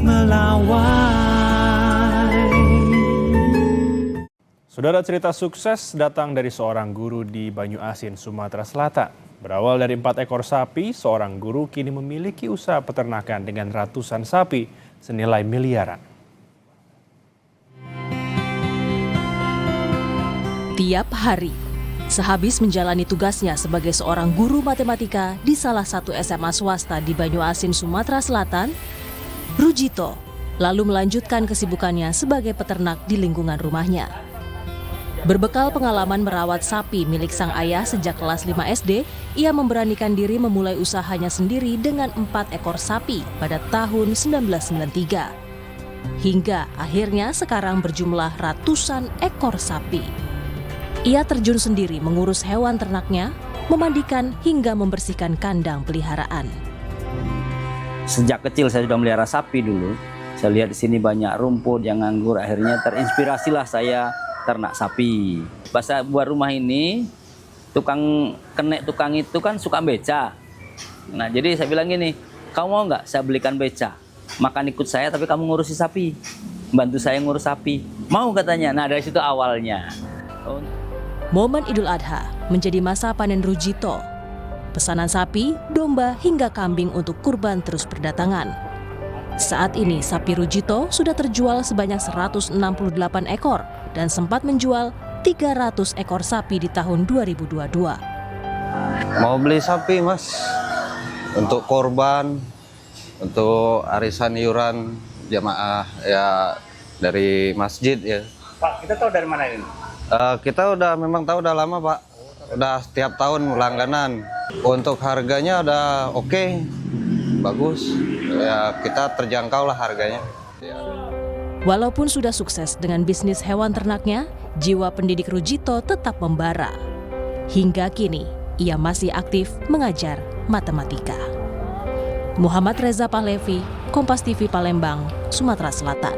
melawai. Saudara, cerita sukses datang dari seorang guru di Banyuasin, Sumatera Selatan. Berawal dari 4 ekor sapi, seorang guru kini memiliki usaha peternakan dengan ratusan sapi senilai miliaran. Tiap hari, sehabis menjalani tugasnya sebagai seorang guru matematika di salah satu SMA swasta di Banyuasin, Sumatera Selatan, Rujito lalu melanjutkan kesibukannya sebagai peternak di lingkungan rumahnya. Berbekal pengalaman merawat sapi milik sang ayah sejak kelas 5 SD, ia memberanikan diri memulai usahanya sendiri dengan 4 ekor sapi pada tahun 1993. Hingga akhirnya sekarang berjumlah ratusan ekor sapi. Ia terjun sendiri mengurus hewan ternaknya, memandikan hingga membersihkan kandang peliharaan. Sejak kecil saya sudah melihara sapi dulu. Saya lihat di sini banyak rumput yang nganggur, akhirnya terinspirasilah saya ternak sapi. Pas saya buat rumah ini, tukang itu kan suka beca. Nah, jadi saya bilang gini, kamu mau nggak saya belikan beca? Makan ikut saya tapi kamu ngurusi sapi. Bantu saya ngurus sapi. Mau katanya. Nah, dari situ awalnya. Momen Idul Adha menjadi masa panen Rujito. Pesanan sapi, domba, hingga kambing untuk kurban terus berdatangan. Saat ini sapi Rujito sudah terjual sebanyak 168 ekor dan sempat menjual 300 ekor sapi di tahun 2022. Mau beli sapi, Mas, untuk korban, untuk arisan iuran jamaah ya dari masjid ya. Pak, kita tahu dari mana ini? Kita memang tahu udah lama, Pak. Udah setiap tahun langganan. Untuk harganya udah oke, bagus. Ya kita terjangkau lah harganya. Walaupun sudah sukses dengan bisnis hewan ternaknya, jiwa pendidik Rujito tetap membara. Hingga kini, ia masih aktif mengajar matematika. Muhammad Reza Pahlevi, Kompas TV Palembang, Sumatera Selatan.